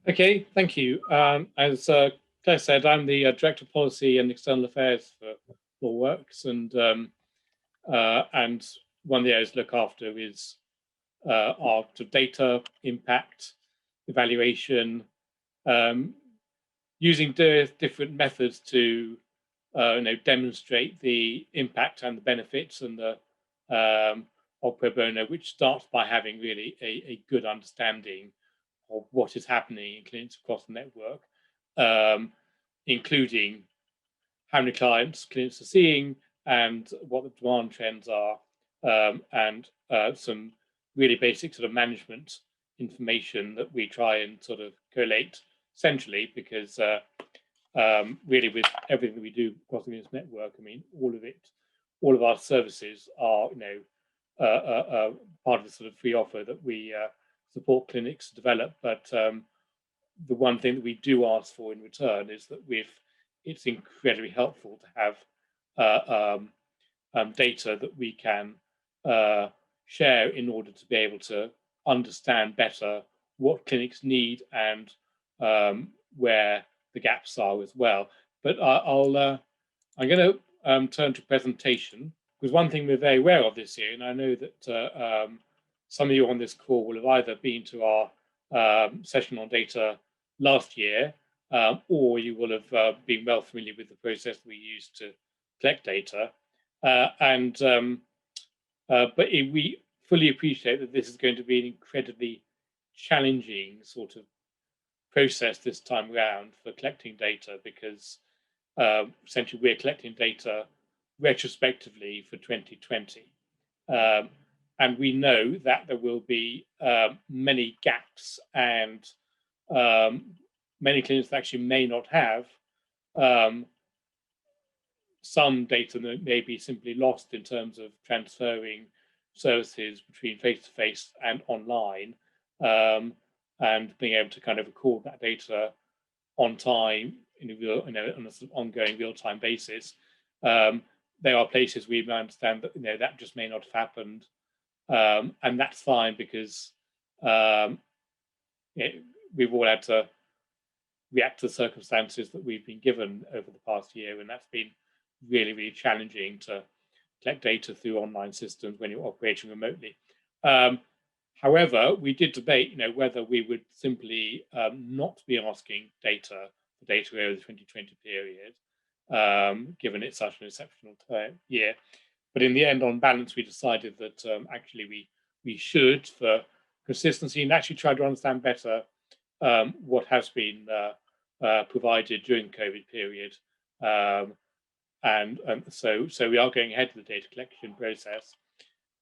Okay, thank you. As Claire said, I'm the Director of Policy and External Affairs for LawWorks, and one of the areas to look after is our data impact evaluation, using different methods to demonstrate the impact and the benefits and the of pro bono, which starts by having really a good understanding of what is happening in clinics across the network, um, including how many clients clinics are seeing and what the demand trends are, and some really basic sort of management information that we try and sort of collate centrally, because really with everything we do across the clinics network, I mean, all of our services are, part of the sort of free offer that we support clinics to develop. But the one thing that we do ask for in return is that it's incredibly helpful to have data that we can share in order to be able to understand better what clinics need and where the gaps are as well. But I'm going to turn to presentation, because one thing we're very aware of this year, and I know that some of you on this call will have either been to our session on data last year, or you will have been well familiar with the process we use to collect data. But we fully appreciate that this is going to be an incredibly challenging sort of process this time around for collecting data, because essentially we're collecting data retrospectively for 2020. And we know that there will be many gaps, and many clinics actually may not have some data that may be simply lost in terms of transferring services between face-to-face and online, and being able to kind of record that data on time on a sort of ongoing real-time basis. There are places we understand that that just may not have happened, and that's fine, because we've all had to react to the circumstances that we've been given over the past year, and that's been really, really challenging to collect data through online systems when you're operating remotely. However, we did debate, whether we would simply not be asking for data over the 2020 period, given it's such an exceptional year. But in the end, on balance, we decided that actually we should, for consistency, and actually try to understand better what has been provided during the COVID period. And so we are going ahead with the data collection process.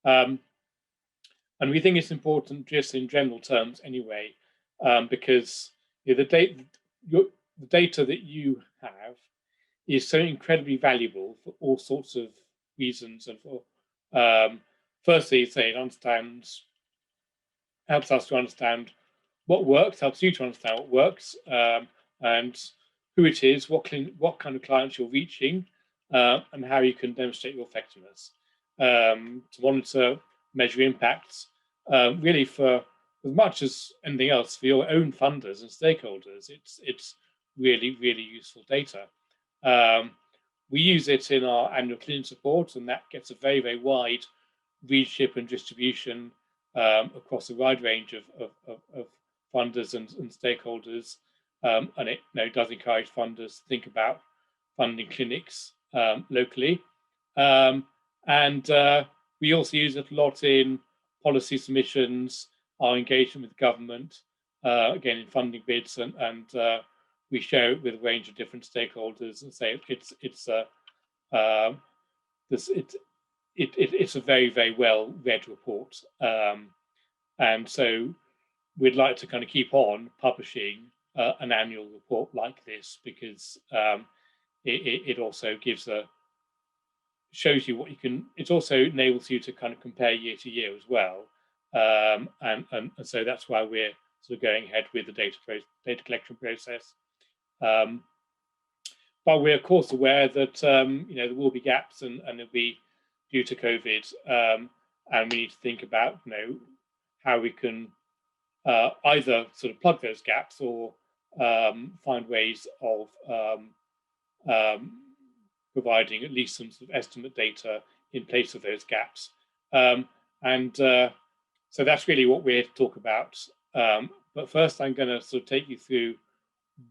And we think it's important, just in general terms anyway, because the data that you have is so incredibly valuable for all sorts of reasons. And for firstly, it helps us to understand what works, helps you to understand what works, and who it is, what kind of clients you're reaching, and how you can demonstrate your effectiveness. To monitor, measure impacts, really for as much as anything else, for your own funders and stakeholders, it's really, really useful data. We use it in our annual clinic report, and that gets a very, very wide readership and distribution across a wide range of funders and stakeholders, and it does encourage funders to think about funding clinics locally. And we also use it a lot in policy submissions, our engagement with government, again in funding bids, and we share it with a range of different stakeholders and say it's a very, very well read report, and so we'd like to kind of keep on publishing an annual report like this, because it also shows you what you can. It also enables you to kind of compare year to year as well, and so that's why we're sort of going ahead with the data collection process. But we're of course aware that there will be gaps, and it'll be due to COVID, and we need to think about how we can either sort of plug those gaps or find ways of providing at least some sort of estimate data in place of those gaps. So that's really what we're here to talk about. But first, I'm going to sort of take you through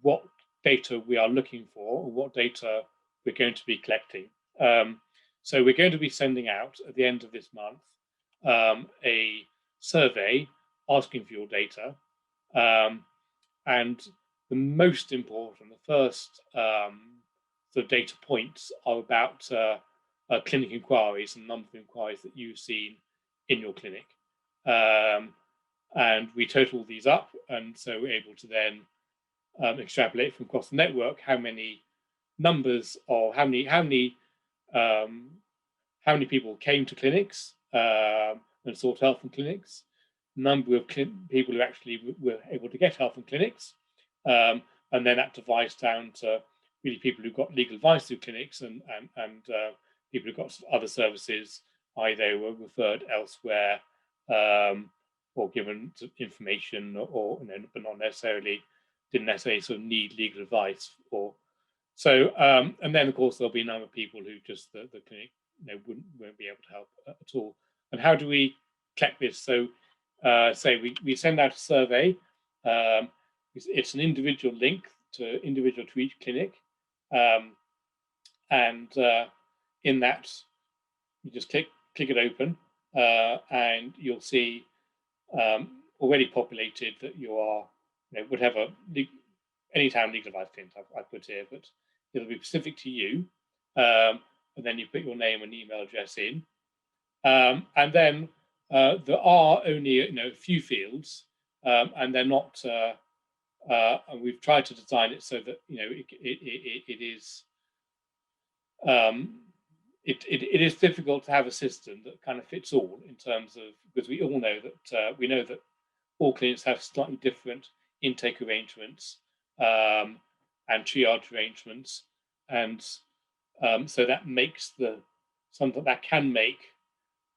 what data we are looking for, or what data we're going to be collecting. So we're going to be sending out at the end of this month a survey asking for your data. And the most important, the first sort of data points are about clinic inquiries and number of inquiries that you've seen in your clinic. And we total these up, and so we're able to then extrapolate from across the network how many numbers or how many people came to clinics and sought help from clinics, number of people who actually were able to get help from clinics, and then that divides down to really people who got legal advice through clinics and people who got other services, either were referred elsewhere or given information, or but not necessarily didn't necessarily sort of need legal advice. Or so, and then of course there'll be a number of people who just the clinic won't be able to help at all. And how do we collect this? So, say we send out a survey. It's an individual link to each clinic, and in that you just click it open, and you'll see already populated that you are, whatever anytime legal advice claims I put here, but it'll be specific to you, and then you put your name and email address in, and then there are only a few fields, and they're not. And we've tried to design it so that it is. It is difficult to have a system that kind of fits all in terms of, because we all know that all clinics have slightly different intake arrangements and triage arrangements, and so that makes something that can make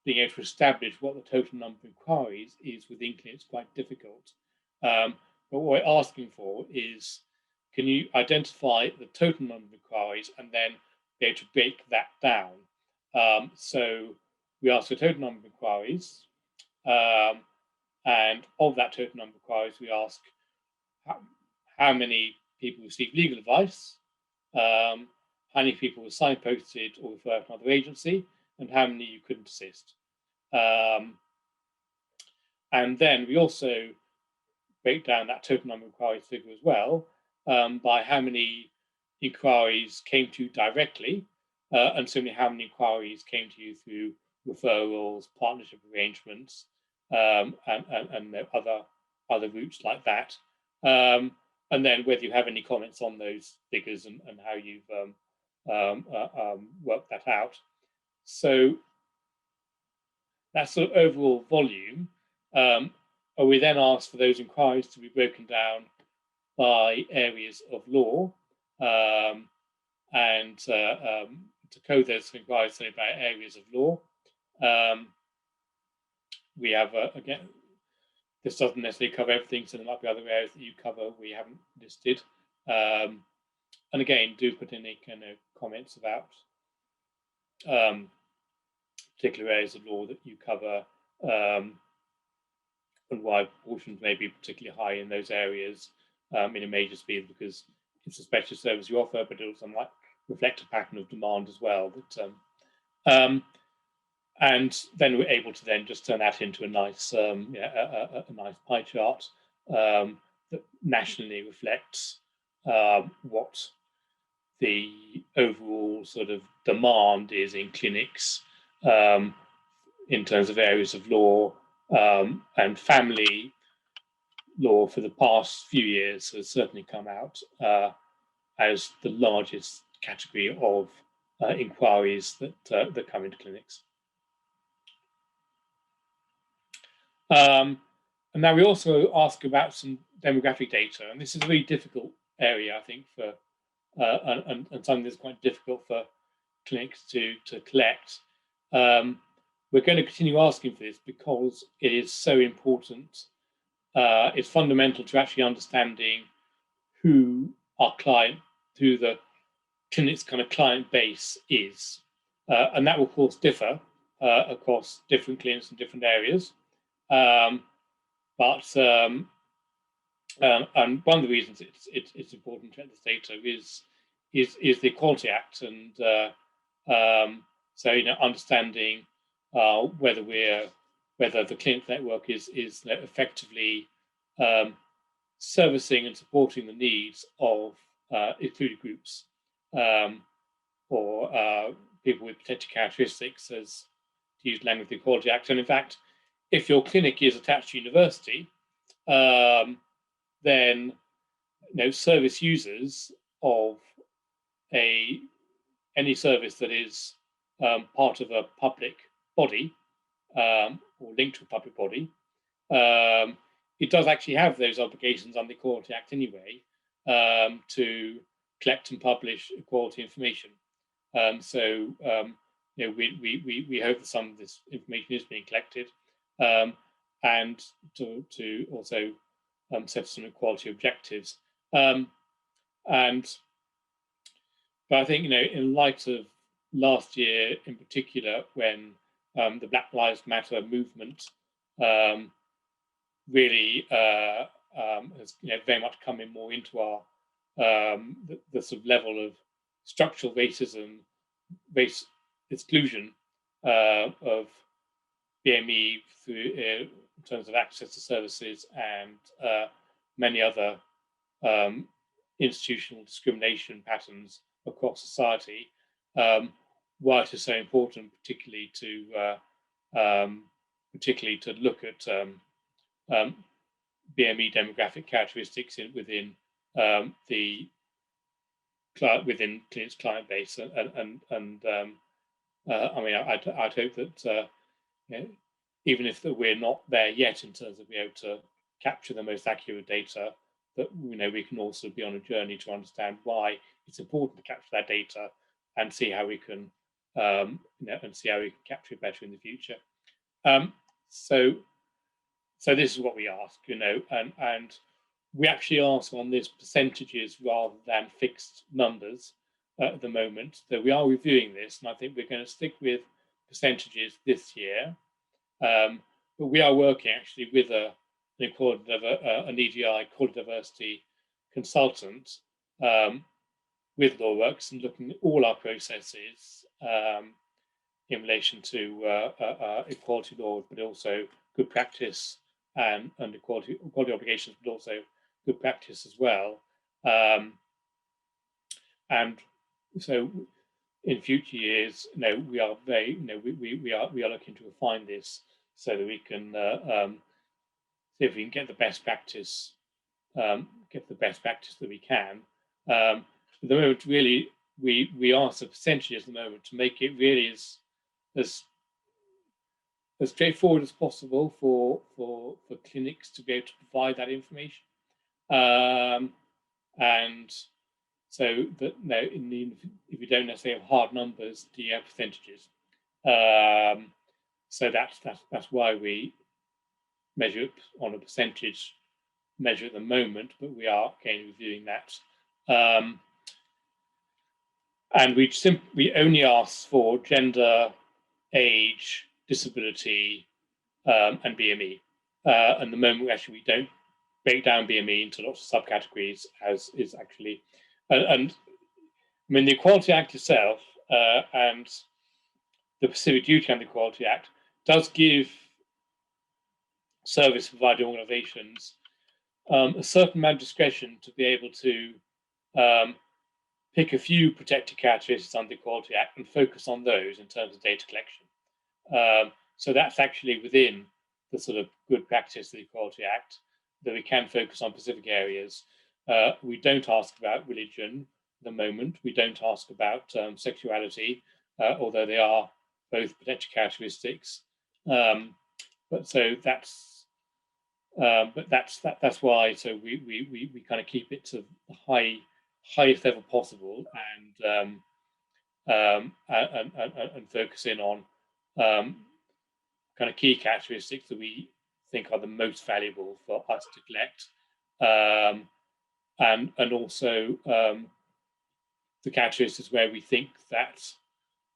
being able to establish what the total number of inquiries is within clinics quite difficult. But what we're asking for is, can you identify the total number of inquiries and then be able to break that down? So we ask the total number of inquiries, and of that total number of inquiries, we ask how many people received legal advice, how many people were signposted or referred to another agency, and how many you couldn't assist. And then we also break down that total number of inquiries figure as well by how many inquiries came to you directly, and certainly how many inquiries came to you through referrals, partnership arrangements, and other routes like that. And then whether you have any comments on those figures and how you've worked that out. So that sort of overall volume. We then ask for those inquiries to be broken down by areas of law, and to code those inquiries by areas of law. We have, again, this doesn't necessarily cover everything, so there might be other areas that you cover we haven't listed. And again, do put in any kind of comments about particular areas of law that you cover, and why proportions may be particularly high in those areas in a major speed, because it's a special service you offer, but it also might reflect a pattern of demand as well. And then we're able to then just turn that into a nice, a nice pie chart that nationally reflects what the overall sort of demand is in clinics in terms of areas of law, and family law for the past few years has certainly come out as the largest category of inquiries that come into clinics. And now we also ask about some demographic data, and this is a very difficult area, I think, for and something that's quite difficult for clinics to collect. We're going to continue asking for this because it is so important it's fundamental to actually understanding who the clinic's kind of client base is. And that will, of course, differ across different clinics in different areas. Um, but and one of the reasons it's important to get this data is the Equality Act, and so understanding whether the clinic network is effectively servicing and supporting the needs of excluded groups, or people with protected characteristics, as to use language of the Equality Act. And in fact, if your clinic is attached to university, then service users of any service that is part of a public body, or linked to a public body, it does actually have those obligations under the Equality Act anyway, to collect and publish equality information. So we hope that some of this information is being collected, and to also set some equality objectives. But I think, in light of last year in particular, when the Black Lives Matter movement really has very much come in more into our the sort of level of structural racism, race exclusion of BME through in terms of access to services and many other institutional discrimination patterns across society. Why it is so important, particularly to look at BME demographic characteristics within clinic's client base, and I mean, I'd hope that even if we're not there yet in terms of being able to capture the most accurate data, that we can also be on a journey to understand why it's important to capture that data and see how we can capture it better in the future. So this is what we ask, and we actually ask on this percentages rather than fixed numbers at the moment. So we are reviewing this, and I think we're going to stick with percentages this year. But we are working actually with an EDI, Equality Diversity consultant, with LawWorks, and looking at all our processes in relation to equality law, but also good practice and equality obligations, but also good practice as well. And so in future years, we are we are looking to refine this so that we can see if we can get the best practice, that we can. At the moment, really, we ask the percentages at the moment to make it really as straightforward as possible for clinics to be able to provide that information, and so that if you don't necessarily have hard numbers, do you have percentages? So that's why we measure it on a percentage measure at the moment, but we are again reviewing that. And we only ask for gender, age, disability, and BME. And the moment we don't break down BME into lots of subcategories, as is actually, and I mean, the Equality Act itself and the specific duty under the Equality Act does give service provider organisations a certain amount of discretion to be able to pick a few protected characteristics under the Equality Act and focus on those in terms of data collection. So that's actually within the sort of good practice of the Equality Act, that we can focus on specific areas. We don't ask about religion at the moment. We don't ask about sexuality, although they are both protected characteristics. But that's why. So we kind of keep it to the highest level possible, and focus in on kind of key characteristics that we think are the most valuable for us to collect, and also the characteristics where we think that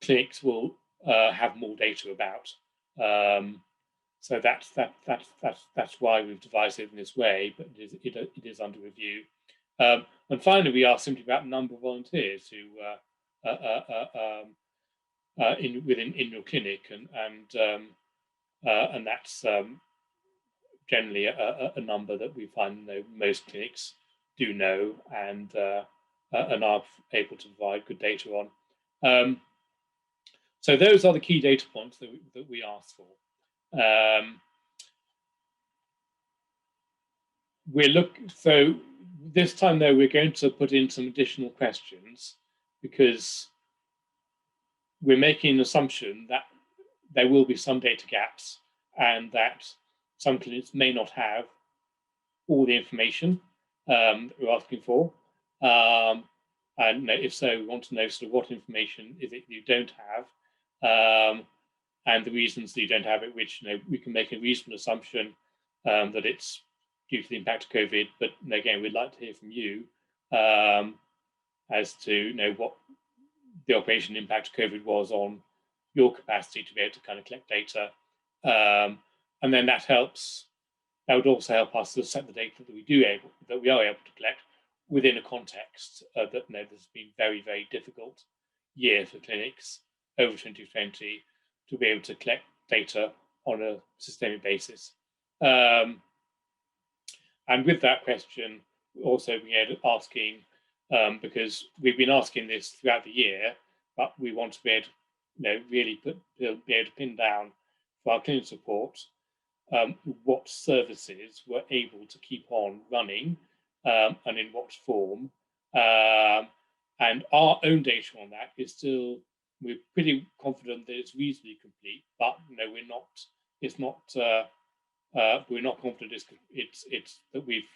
clinics will have more data about. So that's why we've devised it in this way, but it is under review. And finally, we asked simply about the number of volunteers who in your clinic, and that's generally a number that we find most clinics do know and are able to provide good data on. So those are the key data points that we asked for. So this time though, we're going to put in some additional questions because we're making an assumption that there will be some data gaps and that some clinics may not have all the information that we're asking for. And if so, we want to know sort of what information is it you don't have, and the reasons that you don't have it, which we can make a reasonable assumption that it's due to the impact of COVID. But again, we'd like to hear from you as to what the operation impact of COVID was on your capacity to be able to kind of collect data, and then that would also help us to set the data that we are able to collect within a context that there's been very, very difficult year for clinics over 2020 to be able to collect data on a systemic basis. And with that question, also being asking, because we've been asking this throughout the year, but we want to be able to really be able to pin down for our clinical support what services were able to keep on running and in what form. And our own data on that is still, we're pretty confident that it's reasonably complete, but we're not. It's not. We're not confident it's that we've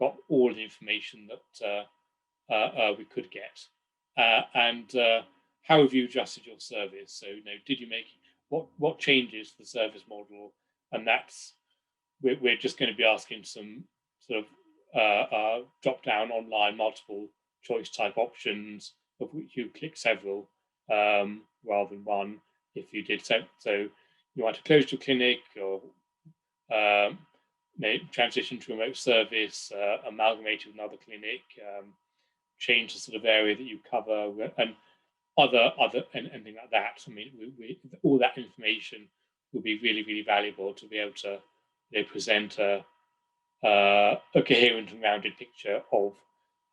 got all the information that we could get. And how have you adjusted your service? So, did you make what changes to the service model? And that's we're just going to be asking some sort of drop-down online multiple choice type options of which you click several rather than one. If you did so you want to close your clinic or transition to remote service, amalgamate with another clinic, change the sort of area that you cover, and other anything like that. I mean, all that information will be really, really valuable to be able to present a coherent and rounded picture of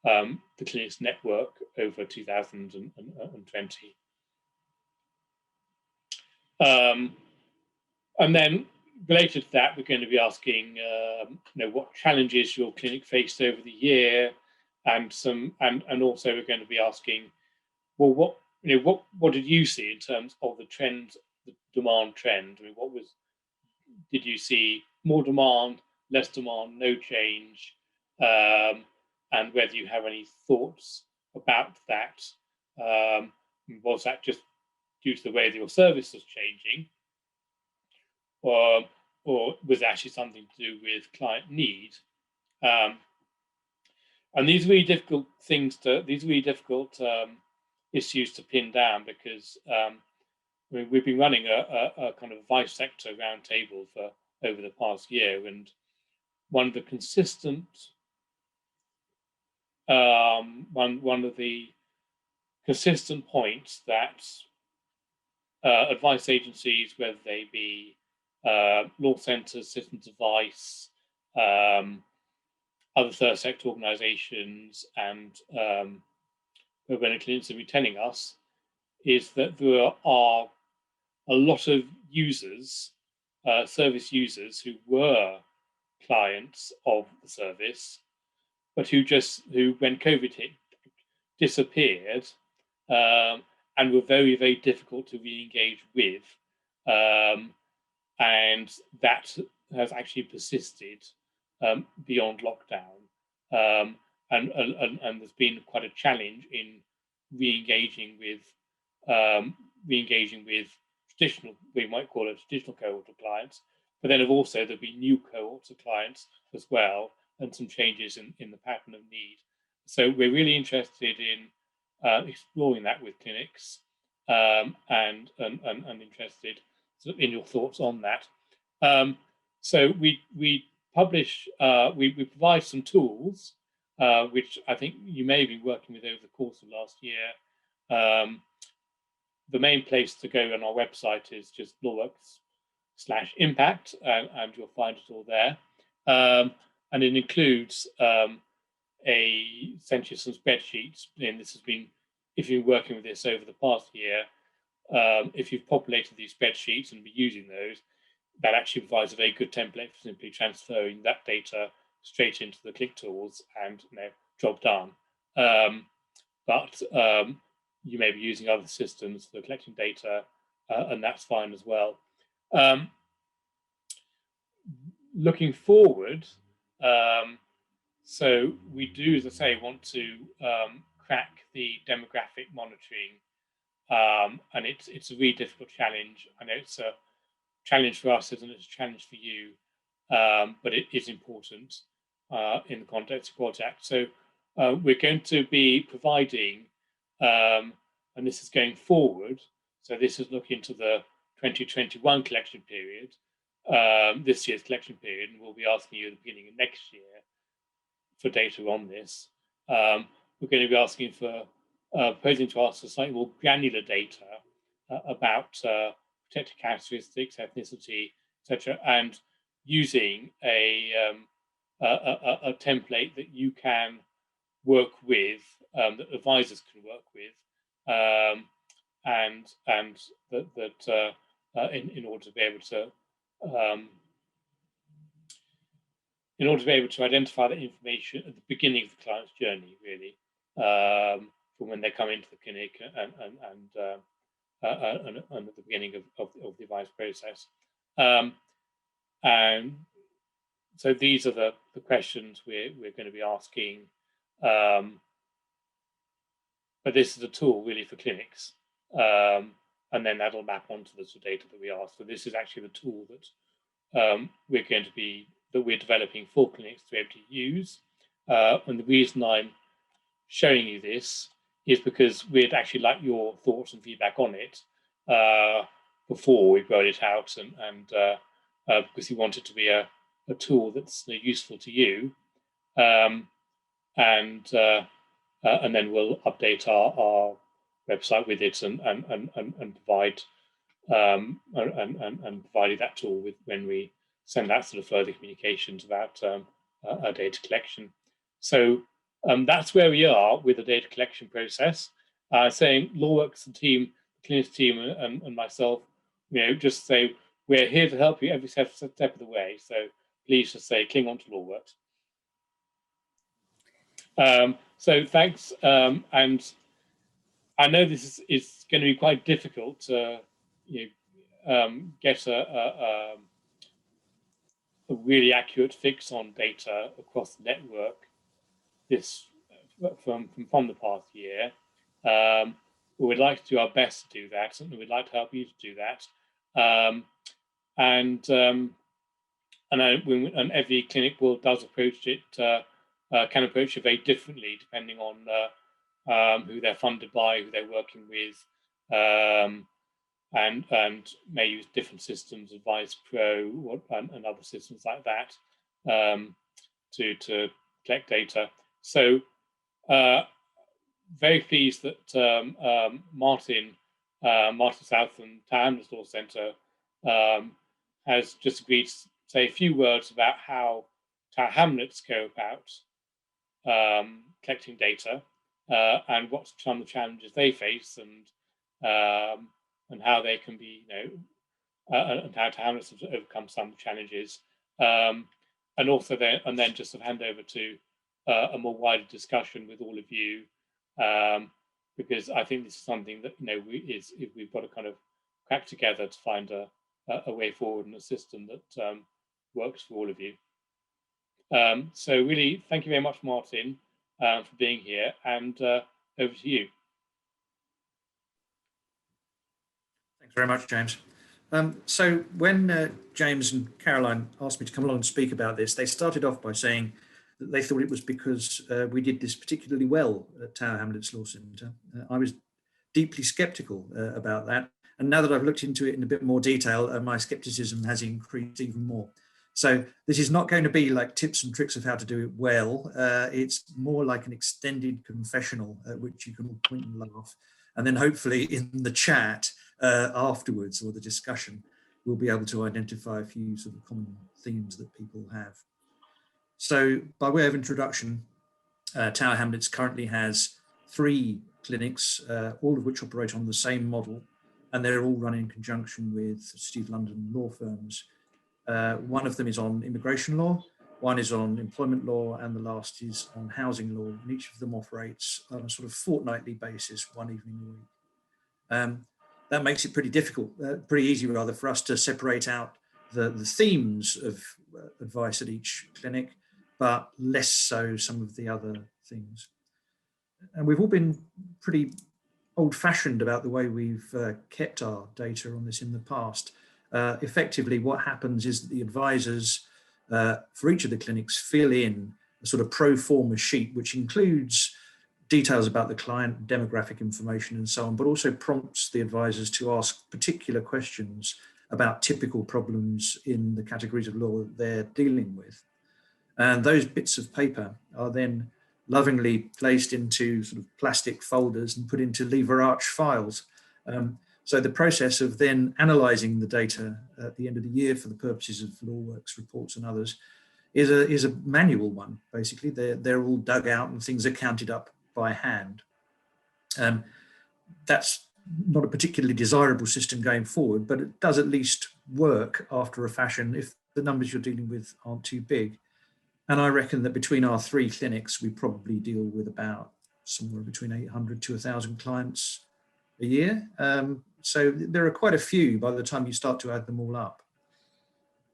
the clinics network over 2020. And then related to that, we're going to be asking, what challenges your clinic faced over the year, and also we're going to be asking, well, what did you see in terms of the trend, the demand trend? I mean, did you see more demand, less demand, no change, and whether you have any thoughts about that? Was that just due to the way that your service was changing, or was it actually something to do with client need? And these are really difficult issues to pin down because we've been running a kind of vice sector roundtable for over the past year, and one of the consistent points that advice agencies, whether they be law centres, citizens' advice, other third sector organisations, and urban clinics have been telling us, is that there are a lot of users, service users, who were clients of the service, but who when COVID hit, disappeared, and were very, very difficult to re-engage with, and that has actually persisted beyond lockdown, and there's been quite a challenge in re-engaging with traditional, we might call it traditional cohort of clients, but then also there'll be new cohorts of clients as well, and some changes in the pattern of need. So we're really interested in exploring that with clinics, and interested sort of in your thoughts on that. So we publish, we provide some tools, which I think you may be working with over the course of last year. The main place to go on our website is just LawWorks/impact, and you'll find it all there. And it includes essentially some spreadsheets. And this has been, if you've been working with this over the past year, if you've populated these spreadsheets and be using those, that actually provides a very good template for simply transferring that data straight into the Click tools and job done. But you may be using other systems for collecting data, and that's fine as well. Looking forward, so we do, as I say, want to crack the demographic monitoring, and it's a really difficult challenge. I know it's a challenge for us, isn't it? It's a challenge for you, but it is important in the context of Quality Act. So we're going to be providing, and this is going forward, so this is looking to the 2021 collection period, this year's collection period, and we'll be asking you at the beginning of next year for data on this. We're going to be asking for, posing to us slightly more granular data about protected characteristics, ethnicity, etc., and using a template that you can work with, that advisors can work with, and that in order to be able to identify that information at the beginning of the client's journey, really, from when they come into the clinic and at the beginning of the advice process. And so these are the questions we're going to be asking. But this is a tool really for clinics, and then that'll map onto the data that we ask. So this is actually the tool that we're developing for clinics to be able to use. And the reason I'm showing you this is because we'd actually like your thoughts and feedback on it before we roll it out, and because we want it to be a tool that's useful to you, and then we'll update our website with it and provide provide that tool with when we send out sort of further communications about our data collection. So that's where we are with the data collection process. Saying LawWorks, the team, the clinics team, and myself, just say we're here to help you every step of the way. So please just say cling on to LawWorks. So thanks, and I know this is going to be quite difficult to get a really accurate fix on data across the network. This from the past year. We'd like to do our best to do that, and we'd like to help you to do that. And every clinic does approach it, can approach it very differently depending on who they're funded by, who they're working with, and may use different systems, Advice Pro and other systems like that, to collect data. So very pleased that Martin South and Tower Hamlets Law Centre has just agreed to say a few words about how Tower Hamlets go about collecting data, and what some of the challenges they face, and how they can be, and how Tower Hamlets have overcome some challenges, and also then just hand over to a more wider discussion with all of you, because I think this is something that we've got to kind of crack together to find a way forward and a system that works for all of you. So really, thank you very much, Martin, for being here, and over to you. Thanks very much, James. So when James and Caroline asked me to come along and speak about this, they started off by saying that they thought it was because we did this particularly well at Tower Hamlets Law Centre. I was deeply sceptical about that. And now that I've looked into it in a bit more detail, my scepticism has increased even more. So this is not going to be like tips and tricks of how to do it well. It's more like an extended confessional at which you can all point and laugh. And then hopefully in the chat afterwards, or the discussion, we'll be able to identify a few sort of common themes that people have. So by way of introduction, Tower Hamlets currently has 3 clinics, all of which operate on the same model, and they're all run in conjunction with Steve London law firms. One of them is on immigration law, one is on employment law, and the last is on housing law. And each of them operates on a sort of fortnightly basis, one evening a week. That makes it pretty difficult, pretty easy rather, for us to separate out the themes of advice at each clinic, but less so some of the other things. And we've all been pretty old-fashioned about the way we've kept our data on this in the past. Effectively, what happens is that the advisors for each of the clinics fill in a sort of pro forma sheet, which includes details about the client, demographic information and so on, but also prompts the advisors to ask particular questions about typical problems in the categories of law that they're dealing with. And those bits of paper are then lovingly placed into sort of plastic folders and put into lever arch files. So the process of then analysing the data at the end of the year for the purposes of LawWorks reports and others is a manual one, basically. They're all dug out and things are counted up by hand. That's not a particularly desirable system going forward, but it does at least work after a fashion if the numbers you're dealing with aren't too big. And I reckon that between our 3 clinics, we probably deal with about somewhere between 800 to 1,000 clients a year. So there are quite a few by the time you start to add them all up.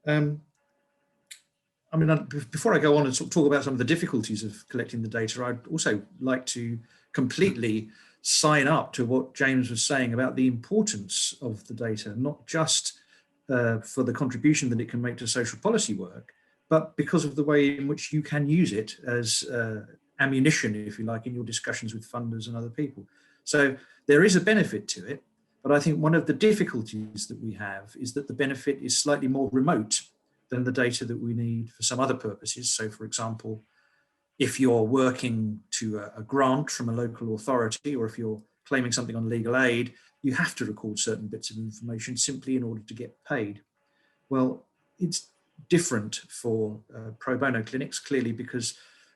I mean, before I go on and sort of talk about some of the difficulties of collecting the data, I'd also like to completely sign up to what James was saying about the importance of the data, not just for the contribution that it can make to social policy work, but because of the way in which you can use it as ammunition, if you like, in your discussions with funders and other people. So there is a benefit to it, but I think one of the difficulties that we have is that the benefit is slightly more remote than the data that we need for some other purposes. So, for example, if you're working to a grant from a local authority, or if you're claiming something on legal aid, you have to record certain bits of information simply in order to get paid. Well, it's different for pro bono clinics, clearly, because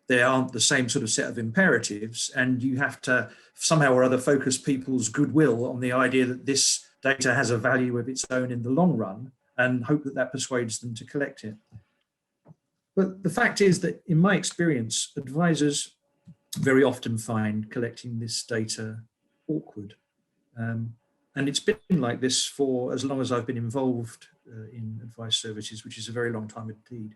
they aren't the same sort of set of imperatives, and you have to somehow or other focus people's goodwill on the idea that this data has a value of its own in the long run, and hope that that persuades them to collect it. But the fact is that, in my experience, advisors very often find collecting this data awkward. And it's been like this for as long as I've been involved in advice services, which is a very long time indeed.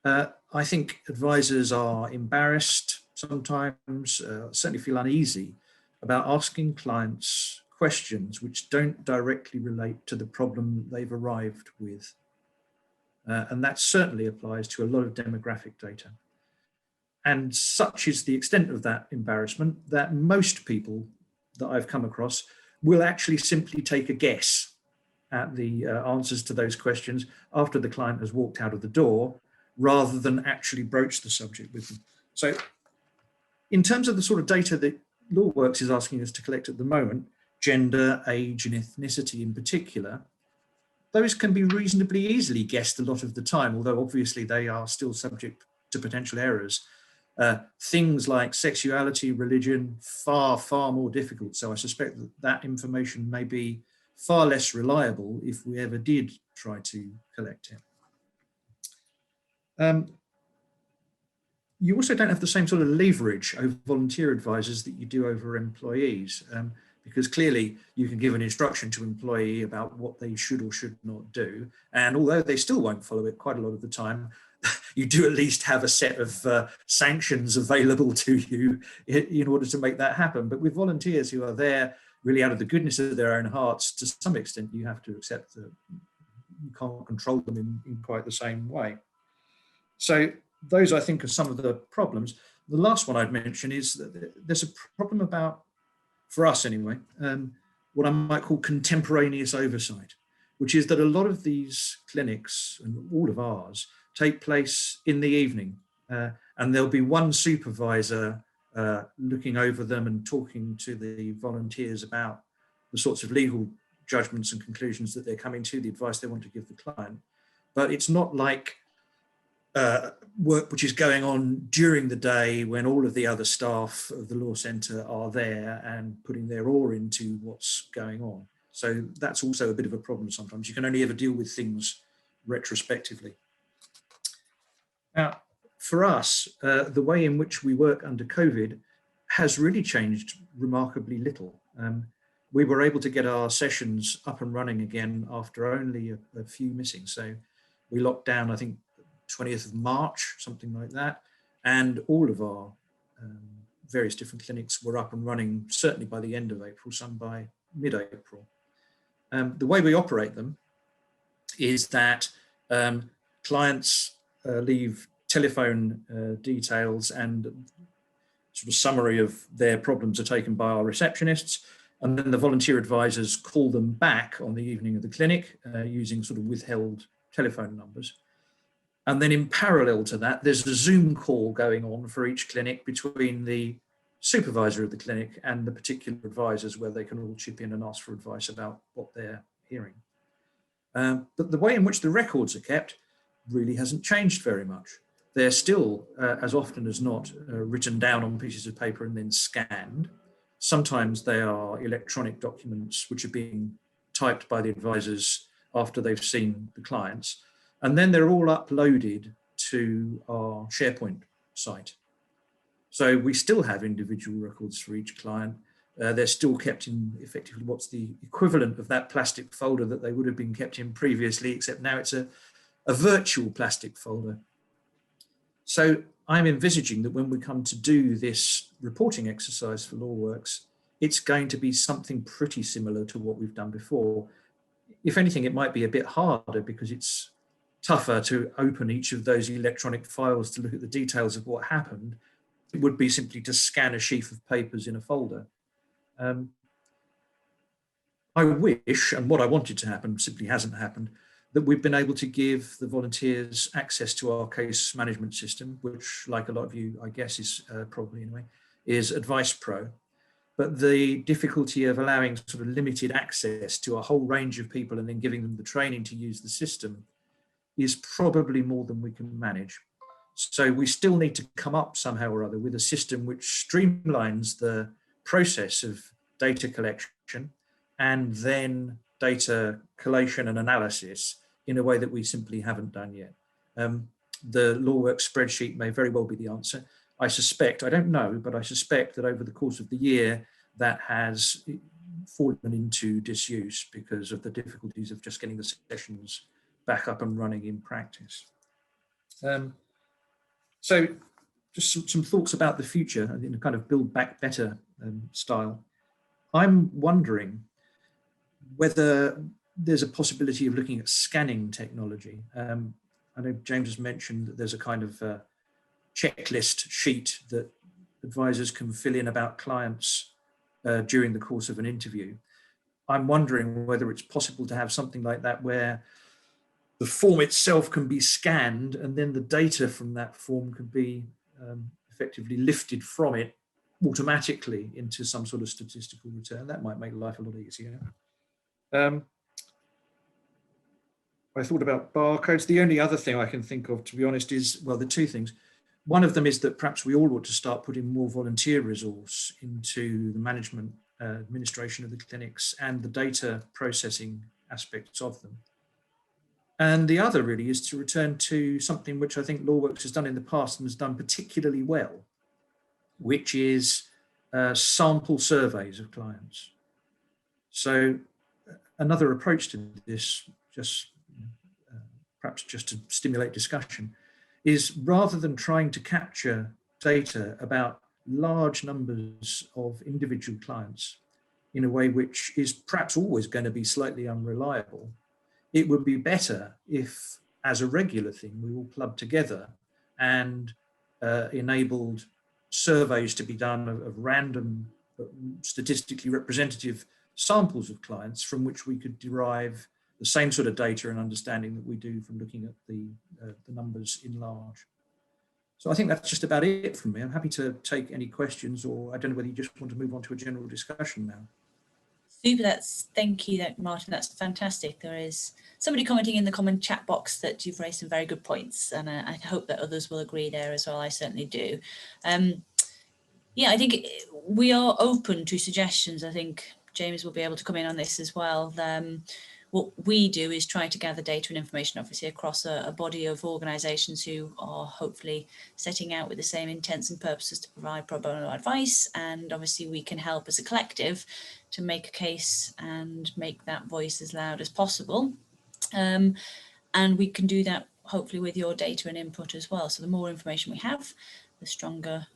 I think advisors are embarrassed sometimes, certainly feel uneasy about asking clients questions which don't directly relate to the problem they've arrived with. And that certainly applies to a lot of demographic data. And such is the extent of that embarrassment that most people that I've come across will actually simply take a guess at the answers to those questions after the client has walked out of the door, rather than actually broach the subject with them. So in terms of the sort of data that LawWorks is asking us to collect at the moment, gender, age, and ethnicity in particular, those can be reasonably easily guessed a lot of the time, although obviously they are still subject to potential errors. Things like sexuality, religion, far, far more difficult. So I suspect that that information may be far less reliable if we ever did try to collect it. You also don't have the same sort of leverage over volunteer advisors that you do over employees, because clearly you can give an instruction to an employee about what they should or should not do. And although they still won't follow it quite a lot of the time, you do at least have a set of sanctions available to you in order to make that happen. But with volunteers who are there really out of the goodness of their own hearts, to some extent, you have to accept that you can't control them in quite the same way. So those, I think, are some of the problems. The last one I'd mention is that there's a problem about, for us anyway, what I might call contemporaneous oversight, which is that a lot of these clinics, and all of ours, take place in the evening. And there'll be one supervisor looking over them and talking to the volunteers about the sorts of legal judgments and conclusions that they're coming to, the advice they want to give the client. But it's not like work which is going on during the day when all of the other staff of the law centre are there and putting their oar into what's going on. So that's also a bit of a problem sometimes. You can only ever deal with things retrospectively. Now, for us, the way in which we work under COVID has really changed remarkably little. We were able to get our sessions up and running again after only a few missing. So we locked down, I think, 20th of March, something like that. And all of our various different clinics were up and running, certainly by the end of April, some by mid-April. The way we operate them is that clients leave telephone details, and sort of summary of their problems are taken by our receptionists, and then the volunteer advisors call them back on the evening of the clinic using sort of withheld telephone numbers. And then in parallel to that, there's a Zoom call going on for each clinic between the supervisor of the clinic and the particular advisors, where they can all chip in and ask for advice about what they're hearing. But the way in which the records are kept really hasn't changed very much. They're still, as often as not, written down on pieces of paper and then scanned. Sometimes they are electronic documents which are being typed by the advisors after they've seen the clients. And then they're all uploaded to our SharePoint site. So we still have individual records for each client. They're still kept in effectively what's the equivalent of that plastic folder that they would have been kept in previously, except now it's a virtual plastic folder. So I'm envisaging that when we come to do this reporting exercise for LawWorks, it's going to be something pretty similar to what we've done before. If anything, it might be a bit harder because it's tougher to open each of those electronic files to look at the details of what happened. It would be simply to scan a sheaf of papers in a folder. I wish, and what I wanted to happen simply hasn't happened, that we've been able to give the volunteers access to our case management system, which, like a lot of you, I guess, is probably anyway, is Advice Pro. But the difficulty of allowing sort of limited access to a whole range of people and then giving them the training to use the system is probably more than we can manage. So we still need to come up somehow or other with a system which streamlines the process of data collection and then data collation and analysis in a way that we simply haven't done yet. The LawWorks spreadsheet may very well be the answer. I suspect, I don't know, but I suspect that over the course of the year, that has fallen into disuse because of the difficulties of just getting the sessions back up and running in practice. So just some thoughts about the future in a kind of build back better style. I'm wondering whether there's a possibility of looking at scanning technology. I know James has mentioned that there's a kind of checklist sheet that advisors can fill in about clients during the course of an interview. I'm wondering whether it's possible to have something like that where the form itself can be scanned and then the data from that form can be effectively lifted from it automatically into some sort of statistical return. That might make life a lot easier. I thought about barcodes. The only other thing I can think of, to be honest, is, well, the two things. One of them is that perhaps we all ought to start putting more volunteer resource into the management, administration of the clinics and the data processing aspects of them. And the other really is to return to something which I think LawWorks has done in the past and has done particularly well, which is sample surveys of clients. So another approach to this, just perhaps just to stimulate discussion, is rather than trying to capture data about large numbers of individual clients, in a way which is perhaps always going to be slightly unreliable, it would be better if, as a regular thing, we all clubbed together and enabled surveys to be done of random, statistically representative samples of clients from which we could derive the same sort of data and understanding that we do from looking at the numbers in large. So I think that's just about it from me. I'm happy to take any questions, or I don't know whether you just want to move on to a general discussion now. Super, thank you, Martin. That's fantastic. There is somebody commenting in the comment chat box that you've raised some very good points, and I hope that others will agree there as well. I certainly do. Yeah, I think we are open to suggestions. I think James will be able to come in on this as well. What we do is try to gather data and information, obviously, across a body of organisations who are hopefully setting out with the same intents and purposes to provide pro bono advice. And obviously we can help as a collective to make a case and make that voice as loud as possible. And we can do that hopefully with your data and input as well. So the more information we have, the stronger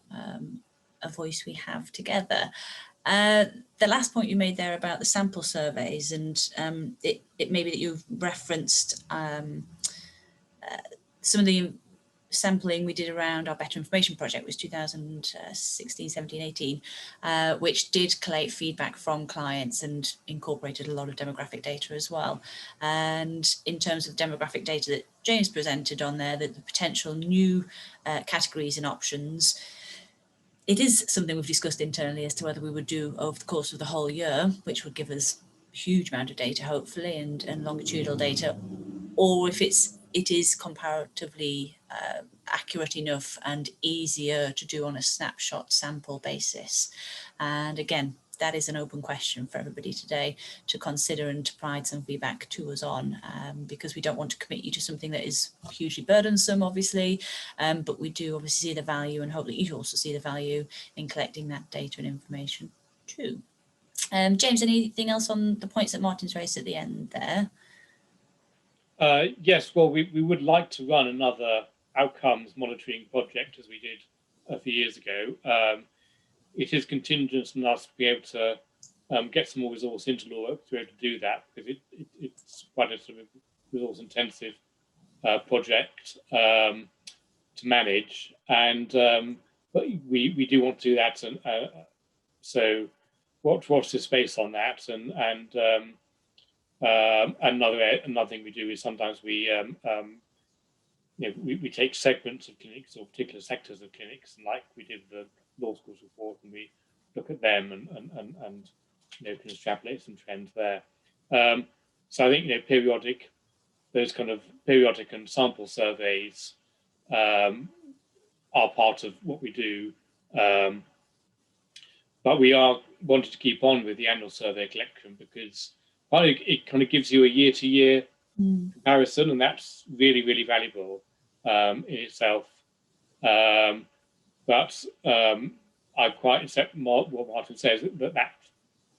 a voice we have together. The last point you made there about the sample surveys, and it may be that you've referenced some of the sampling we did around our Better Information project, was 2016, 17, 18, which did collate feedback from clients and incorporated a lot of demographic data as well. And in terms of demographic data that James presented on there, that the potential new categories and options, it is something we've discussed internally as to whether we would do over the course of the whole year, which would give us a huge amount of data, hopefully, and longitudinal data, or if it is comparatively accurate enough and easier to do on a snapshot sample basis. And again, that is an open question for everybody today to consider and to provide some feedback to us on, because we don't want to commit you to something that is hugely burdensome, obviously, but we do obviously see the value, and hope that you also see the value in collecting that data and information too. James, anything else on the points that Martin's raised at the end there? Yes, well, we would like to run another outcomes monitoring project as we did a few years ago. It is contingent on us to be able to get some more resource into LawWorks to be able to do that, because it's quite a sort of resource intensive project to manage, and but we do want to do that, and so watch the space on that. And another thing we do is sometimes we we take segments of clinics or particular sectors of clinics, and like we did the law schools report, and we look at them and can extrapolate some trends there. So I think those kind of periodic and sample surveys are part of what we do, but we are wanting to keep on with the annual survey collection, because it kind of gives you a year-to-year comparison, and that's really, really valuable in itself. But I quite accept what Martin says, that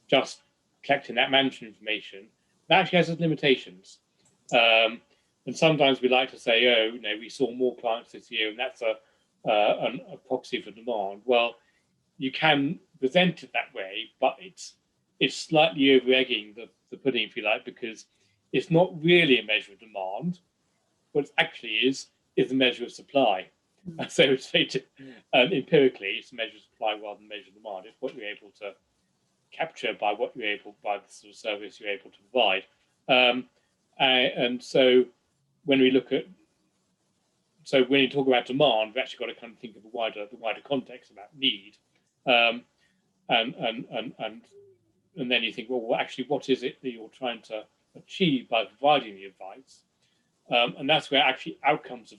just collecting that management information, that actually has its limitations. And sometimes we like to say, oh, we saw more clients this year, and that's a proxy for demand. Well, you can present it that way, but it's slightly over-egging the pudding, if you like, because it's not really a measure of demand. What it actually is a measure of supply. So empirically, it's a measure of supply rather than measure of demand. It's what you're able to capture by the sort of service you're able to provide. And so when we look at, when you talk about demand, we've actually got to kind of think of the wider context about need. And then you think, well, actually, what is it that you're trying to achieve by providing the advice? And that's where actually outcomes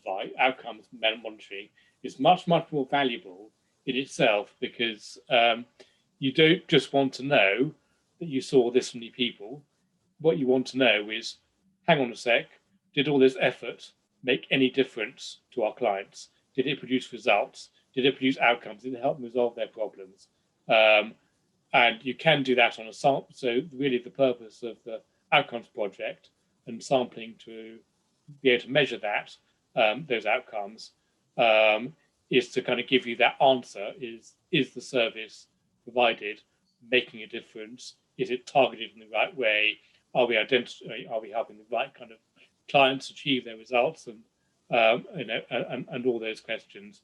monitoring is much, much more valuable in itself, because you don't just want to know that you saw this many people. What you want to know is, hang on a sec, did all this effort make any difference to our clients? Did it produce results? Did it produce outcomes? Did it help them resolve their problems? And you can do that on a sample. So really the purpose of the outcomes project and sampling to be able to measure that, those outcomes, is to kind of give you that answer. Is the service provided making a difference Is it targeted in the right way? Are we helping the right kind of clients achieve their results? And and all those questions.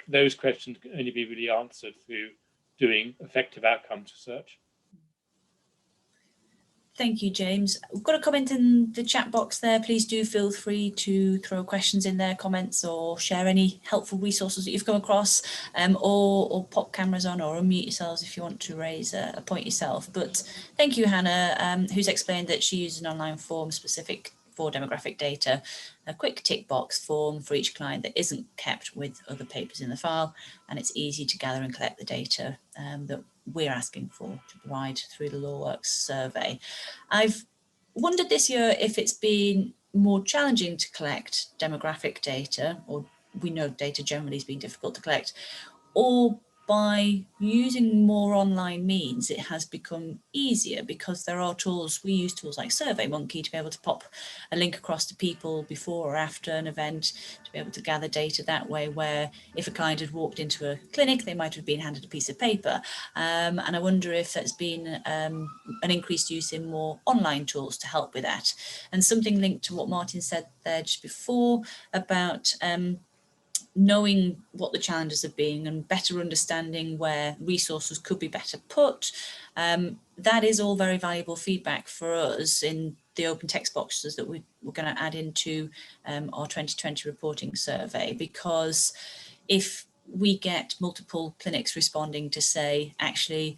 Those questions can only be really answered through doing effective outcomes research. Thank you, James. We've got a comment in the chat box there. Please do feel free to throw questions in there, comments, or share any helpful resources that you've come across, or pop cameras on or unmute yourselves if you want to raise a point yourself. But thank you, Hannah, who's explained that she uses an online form specific for demographic data, a quick tick box form for each client that isn't kept with other papers in the file, and it's easy to gather and collect the data that we're asking for to provide through the LawWorks survey. I've wondered this year if it's been more challenging to collect demographic data, or we know data generally has been difficult to collect, or by using more online means, it has become easier because there are tools. We use tools like SurveyMonkey to be able to pop a link across to people before or after an event to be able to gather data that way, where if a client had walked into a clinic, they might have been handed a piece of paper. And I wonder if there's been an increased use in more online tools to help with that. And something linked to what Martin said there just before about knowing what the challenges have been and better understanding where resources could be better put. That is all very valuable feedback for us in the open text boxes that we're going to add into our 2020 reporting survey, because if we get multiple clinics responding to say, actually,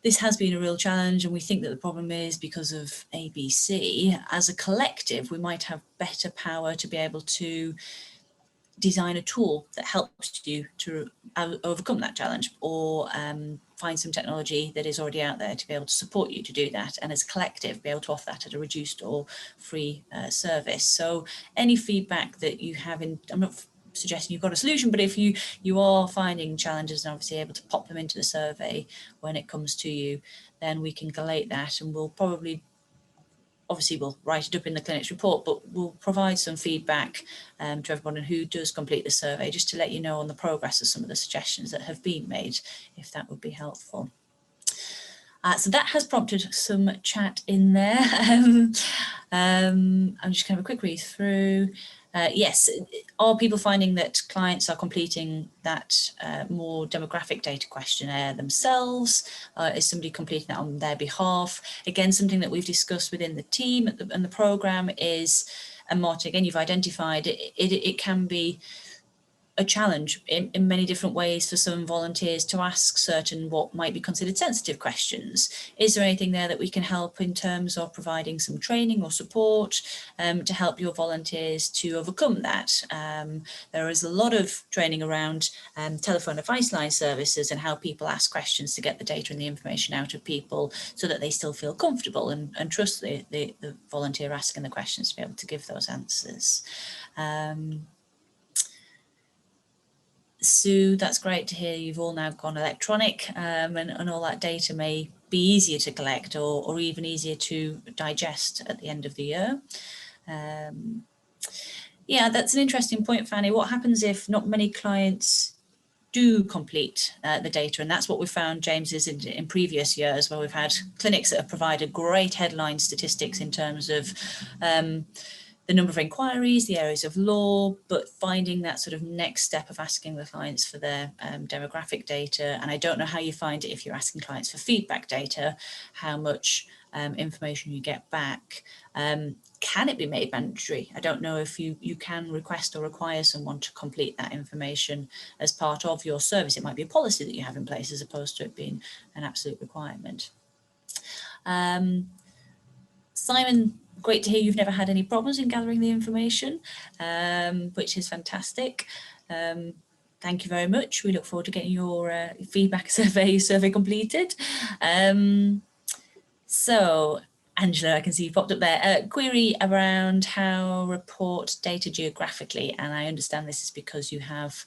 this has been a real challenge and we think that the problem is because of ABC, as a collective, we might have better power to be able to design a tool that helps you to overcome that challenge, or find some technology that is already out there to be able to support you to do that, and as a collective be able to offer that at a reduced or free service. So any feedback that you have I'm not suggesting you've got a solution, but if you are finding challenges and obviously able to pop them into the survey when it comes to you, then we can collate that, and we'll write it up in the clinic's report, but we'll provide some feedback to everyone who does complete the survey, just to let you know on the progress of some of the suggestions that have been made, if that would be helpful. So that has prompted some chat in there. I'm just going to have a quick read through. Yes, are people finding that clients are completing that more demographic data questionnaire themselves? Is somebody completing that on their behalf? Again, something that we've discussed within the team and the programme is, and Martin, again, you've identified, it can be a challenge in many different ways for some volunteers to ask certain what might be considered sensitive questions. Is there anything there that we can help in terms of providing some training or support to help your volunteers to overcome that? There is a lot of training around telephone advice line services and how people ask questions to get the data and the information out of people so that they still feel comfortable and trust the volunteer asking the questions to be able to give those answers. Sue, that's great to hear you've all now gone electronic, and all that data may be easier to collect or even easier to digest at the end of the year. Yeah, that's an interesting point, Fanny. What happens if not many clients do complete the data? And that's what we found, James, is in previous years, where we've had clinics that have provided great headline statistics in terms of the number of inquiries, the areas of law, but finding that sort of next step of asking the clients for their demographic data. And I don't know how you find it if you're asking clients for feedback data, how much information you get back. Can it be made mandatory? I don't know if you can request or require someone to complete that information as part of your service. It might be a policy that you have in place as opposed to it being an absolute requirement. Simon, great to hear you've never had any problems in gathering the information, which is fantastic. Thank you very much. We look forward to getting your feedback survey completed. So, Angela, I can see you popped up there. Query around how report data geographically, and I understand this is because you have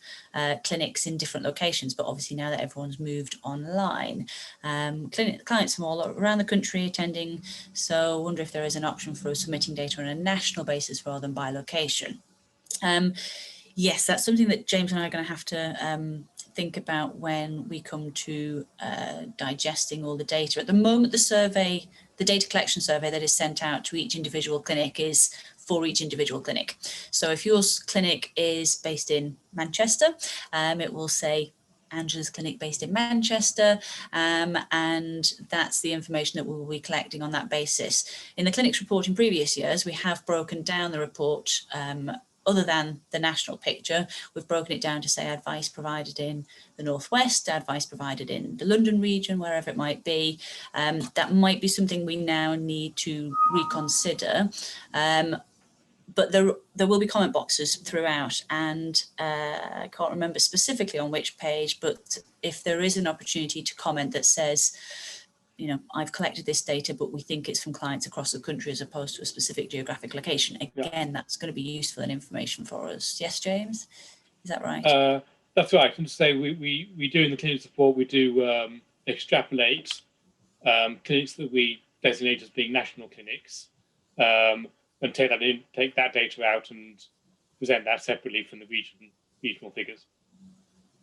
clinics in different locations, but obviously now that everyone's moved online, clients from all around the country attending, so I wonder if there is an option for submitting data on a national basis rather than by location. Yes, that's something that James and I are going to have to think about when we come to digesting all the data. At the moment, the data collection survey that is sent out to each individual clinic is for each individual clinic. So if your clinic is based in Manchester, it will say Angela's clinic based in Manchester, and that's the information that we will be collecting on that basis. In the clinics report in previous years, we have broken down the report, other than the national picture, we've broken it down to say advice provided in the Northwest, advice provided in the London region, wherever it might be. That might be something we now need to reconsider. But there will be comment boxes throughout, and I can't remember specifically on which page, but if there is an opportunity to comment that says, you know, I've collected this data, but we think it's from clients across the country as opposed to a specific geographic location, again, that's going to be useful and information for us. Yes, James? Is that right? That's right. And say we do in the clinical support, we do extrapolate clinics that we designate as being national clinics, and take that data out and present that separately from the regional figures.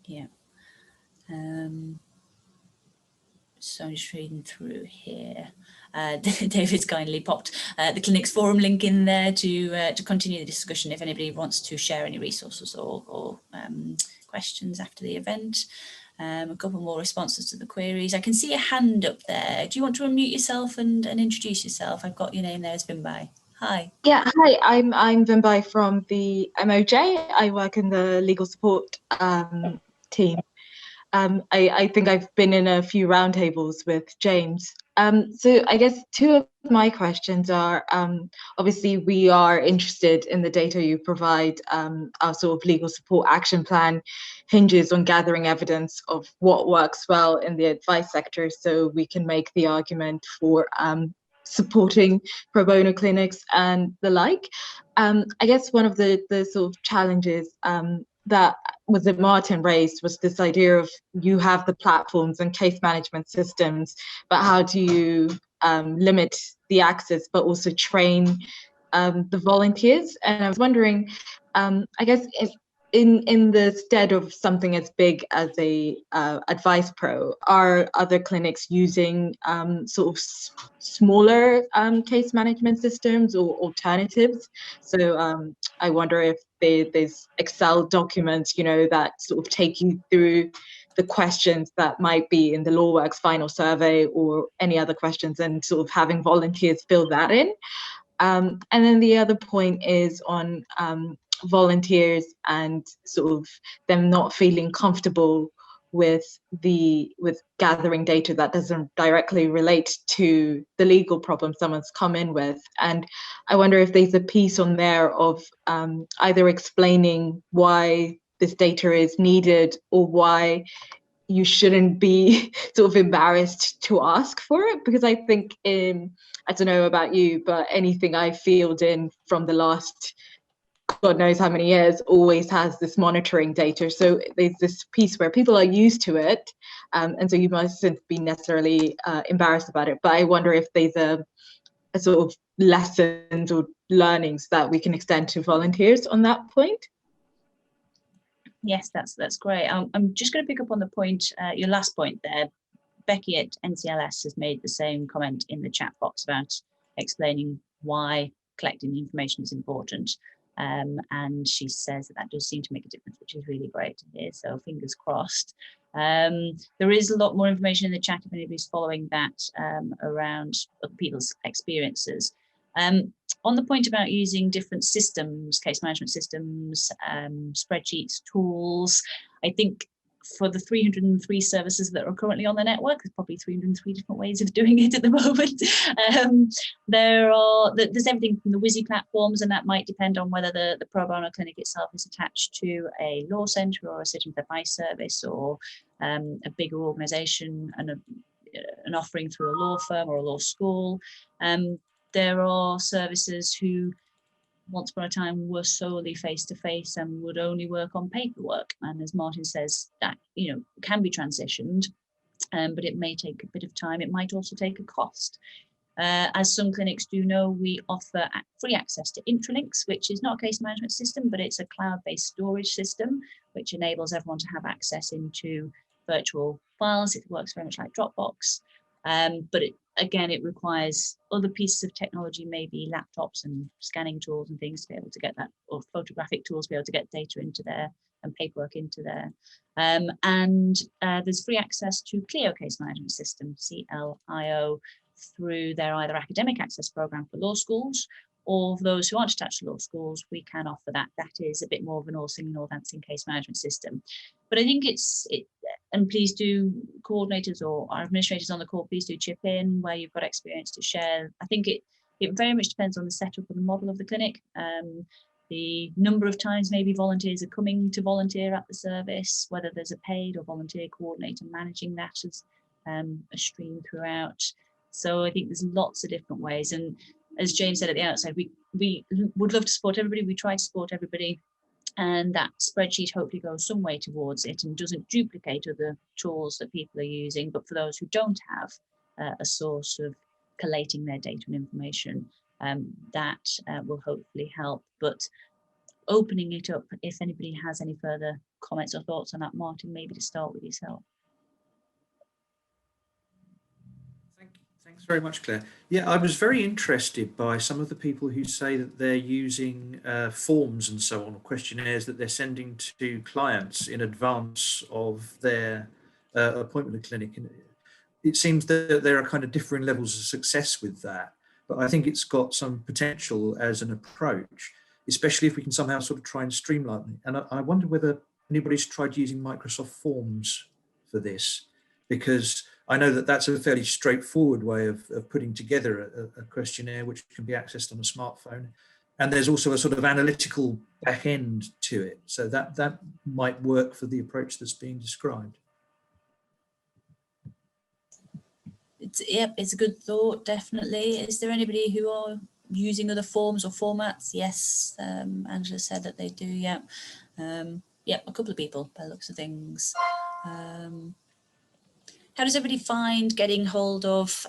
Yeah. So I'm just reading through here. David's kindly popped the clinics forum link in there to continue the discussion if anybody wants to share any resources or questions after the event. A couple more responses to the queries. I can see a hand up there. Do you want to unmute yourself and introduce yourself? I've got your name there as Vimbai. Hi. Yeah, hi, I'm Vimbai from the MOJ. I work in the legal support team. I think I've been in a few roundtables with James. So I guess two of my questions are, obviously we are interested in the data you provide. Our sort of legal support action plan hinges on gathering evidence of what works well in the advice sector, so we can make the argument for supporting pro bono clinics and the like. I guess one of the sort of challenges that Martin raised was this idea of you have the platforms and case management systems, but how do you limit the access but also train the volunteers? And I was wondering, I guess in the stead of something as big as a Advice Pro, are other clinics using sort of smaller case management systems or alternatives? So I wonder if there's Excel documents, you know, that sort of take you through the questions that might be in the LawWorks final survey or any other questions, and sort of having volunteers fill that in. And then the other point is on volunteers and sort of them not feeling comfortable with gathering data that doesn't directly relate to the legal problem someone's come in with. And I wonder if there's a piece on there of either explaining why this data is needed or why you shouldn't be sort of embarrassed to ask for it, because I think I don't know about you, but anything I filled in from the last God knows how many years always has this monitoring data. So there's this piece where people are used to it, and so you mustn't be necessarily embarrassed about it. But I wonder if there's a sort of lessons or learnings that we can extend to volunteers on that point. Yes, that's great. I'm just going to pick up on the point, your last point there. Becky at NCLS has made the same comment in the chat box about explaining why collecting the information is important. And she says that does seem to make a difference, which is really great to hear. So fingers crossed. There is a lot more information in the chat if anybody's following that around other people's experiences. On the point about using different systems, case management systems, spreadsheets, tools, I think for the 303 services that are currently on the network, there's probably 303 different ways of doing it at the moment. There's everything from the WYSI platforms, and that might depend on whether the pro bono clinic itself is attached to a law centre or a citizen advice service, or a bigger organisation and an offering through a law firm or a law school. There are services who once upon a time were solely face-to-face and would only work on paperwork. And as Martin says, that, you know, can be transitioned, but it may take a bit of time. It might also take a cost. As some clinics do know, we offer free access to Intralinks, which is not a case management system, but it's a cloud-based storage system, which enables everyone to have access into virtual files. It works very much like Dropbox, but again, it requires other pieces of technology, maybe laptops and scanning tools and things to be able to get that, or photographic tools to be able to get data into there and paperwork into there. There's free access to Clio case management system, CLIO, through their either academic access program for law schools, or for those who aren't attached to law schools, we can offer that. That is a bit more of an all singing, all dancing case management system. But I think and please do, coordinators or our administrators on the call, please do chip in where you've got experience to share. I think it very much depends on the setup and the model of the clinic. The number of times maybe volunteers are coming to volunteer at the service, whether there's a paid or volunteer coordinator managing that as a stream throughout. So I think there's lots of different ways. And as James said at the outset, we would love to support everybody. We try to support everybody. And that spreadsheet hopefully goes some way towards it and doesn't duplicate other tools that people are using. But for those who don't have a source of collating their data and information, that will hopefully help. But opening it up, if anybody has any further comments or thoughts on that, Martin, maybe to start with yourself. Thanks very much, Claire. Yeah, I was very interested by some of the people who say that they're using forms and so on, questionnaires that they're sending to clients in advance of their appointment at clinic. And it seems that there are kind of differing levels of success with that, but I think it's got some potential as an approach, especially if we can somehow sort of try and streamline it. And I wonder whether anybody's tried using Microsoft Forms for this, because I know that that's a fairly straightforward way of putting together a questionnaire which can be accessed on a smartphone. And there's also a sort of analytical back end to it. So that might work for the approach that's being described. It's a good thought, definitely. Is there anybody who are using other forms or formats? Yes, Angela said that they do, yeah. Yeah, a couple of people by the looks of things. How does everybody find getting hold of,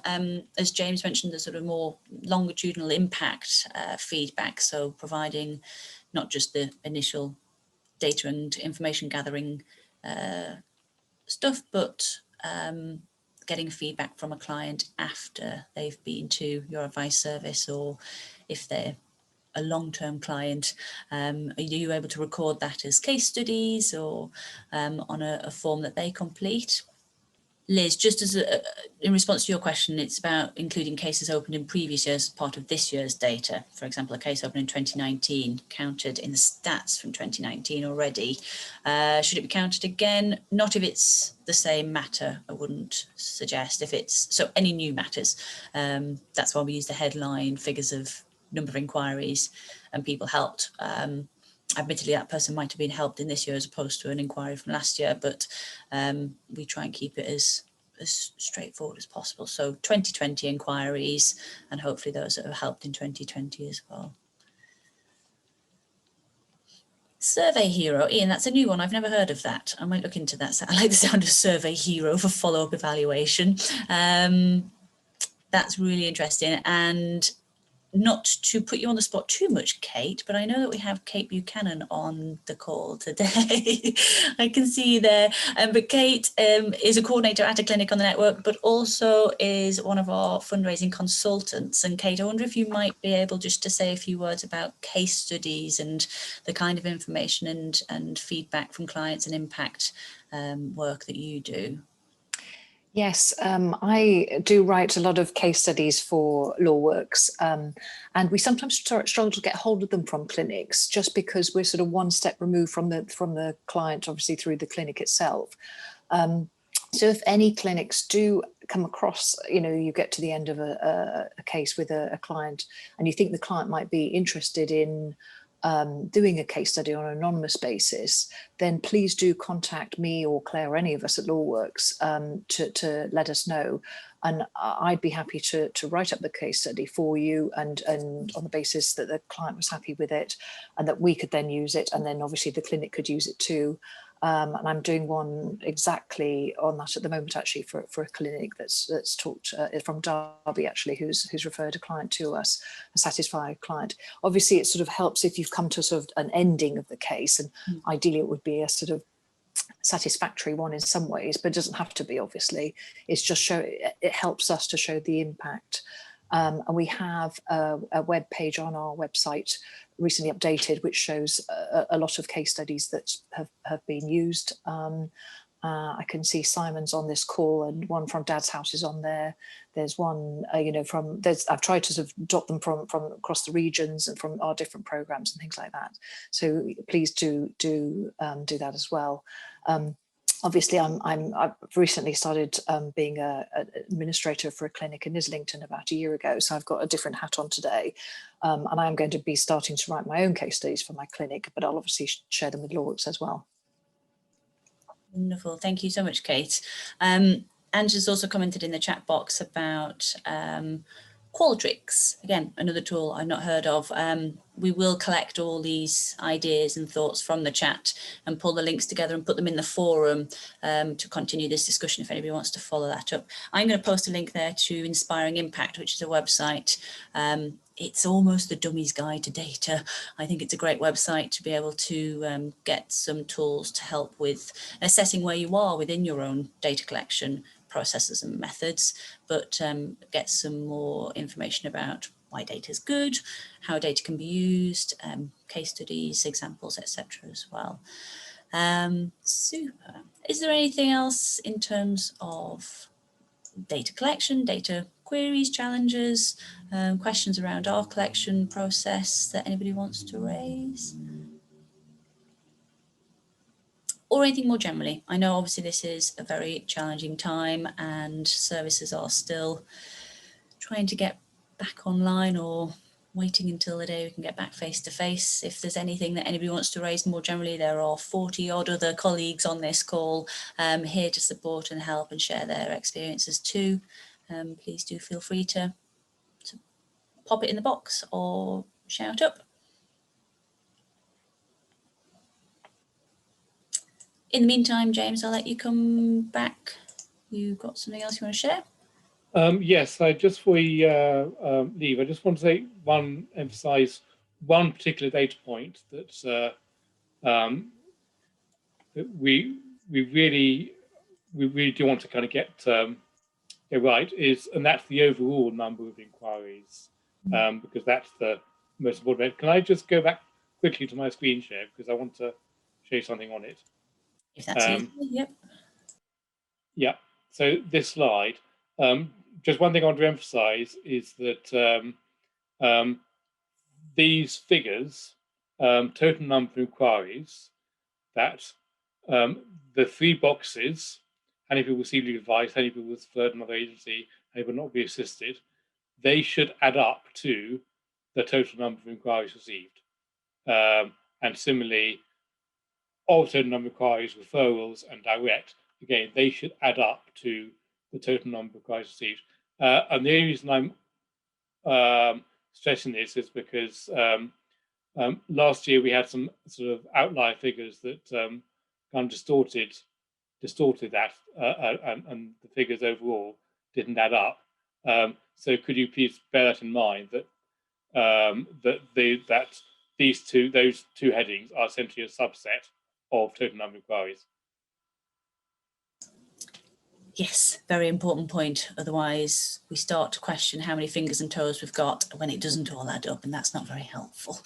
as James mentioned, the sort of more longitudinal impact feedback? So providing not just the initial data and information gathering stuff, but getting feedback from a client after they've been to your advice service, or if they're a long-term client, are you able to record that as case studies or on a form that they complete? Liz, just as in response to your question, it's about including cases opened in previous years as part of this year's data. For example, a case opened in 2019 counted in the stats from 2019 already. Should it be counted again? Not if it's the same matter, I wouldn't suggest. If it's, so any new matters, that's why we use the headline figures of number of inquiries and people helped. Admittedly, that person might have been helped in this year as opposed to an inquiry from last year, but we try and keep it as straightforward as possible. So 2020 inquiries, and hopefully those that have helped in 2020 as well. Survey Hero, Ian, that's a new one. I've never heard of that. I might look into that. So I like the sound of Survey Hero for follow-up evaluation. That's really interesting. And not to put you on the spot too much, Kate, but I know that we have Kate Buchanan on the call today. I can see you there. But Kate is a coordinator at a clinic on the network, but also is one of our fundraising consultants. And Kate, I wonder if you might be able just to say a few words about case studies and the kind of information and feedback from clients and impact work that you do. Yes, I do write a lot of case studies for LawWorks, and we sometimes struggle to get hold of them from clinics just because we're sort of one step removed from the client, obviously through the clinic itself. So if any clinics do come across, you get to the end of a case with a client and you think the client might be interested in doing a case study on an anonymous basis, then please do contact me or Claire or any of us at LawWorks to let us know. And I'd be happy to write up the case study for you and on the basis that the client was happy with it and that we could then use it. And then obviously the clinic could use it too. and I'm doing one exactly on that at the moment, actually, for a clinic that's talked from Derby, actually, who's referred a client to us, a satisfied client. Obviously, it sort of helps if you've come to sort of an ending of the case, and ideally it would be a sort of satisfactory one in some ways, but it doesn't have to be, obviously. It's just it helps us to show the impact. And we have a web page on our website recently updated, which shows a lot of case studies that have been used. I can see Simon's on this call, and one from Dad's House is on there. There's one, I've tried to sort of dot them from across the regions and from our different programs and things like that. So please do that as well. Obviously, I've recently started being an administrator for a clinic in Islington about a year ago, so I've got a different hat on today, and I'm going to be starting to write my own case studies for my clinic, but I'll obviously share them with LawWorks as well. Wonderful, thank you so much, Kate. Angela's also commented in the chat box about Qualtrics, again, another tool I've not heard of. We will collect all these ideas and thoughts from the chat and pull the links together and put them in the forum to continue this discussion if anybody wants to follow that up. I'm going to post a link there to Inspiring Impact, which is a website. It's almost the dummy's guide to data. I think it's a great website to be able to get some tools to help with assessing where you are within your own data collection processes and methods, but get some more information about why data is good, how data can be used, case studies, examples, etc. as well. Super. Is there anything else in terms of data collection, data queries, challenges, questions around our collection process that anybody wants to raise? Or anything more generally? I know obviously this is a very challenging time and services are still trying to get back online or waiting until the day we can get back face to face. If there's anything that anybody wants to raise more generally, there are 40 odd other colleagues on this call here to support and help and share their experiences too. Please do feel free to pop it in the box or shout up. In the meantime, James, I'll let you come back. You've got something else you want to share? Yes, just before we leave, I just want to emphasize one particular data point that that we really do want to kind of get right and that's the overall number of inquiries, because that's the most important. Can I just go back quickly to my screen share because I want to show you something on it? If that's easy, yep. Yeah. So this slide. Just one thing I want to emphasize is that these figures, total number of inquiries, that the 3 boxes, how many people received legal advice, how many people referred another agency, how many will not be assisted, they should add up to the total number of inquiries received. And similarly, of total number of inquiries, referrals, and direct, again, they should add up to the total number of inquiries received. And the only reason I'm stressing this is because last year we had some sort of outlier figures that kind of distorted that, and the figures overall didn't add up. So could you please bear that in mind, that those two headings are essentially a subset of total number of inquiries. Yes, very important point. Otherwise, we start to question how many fingers and toes we've got when it doesn't all add up, and that's not very helpful.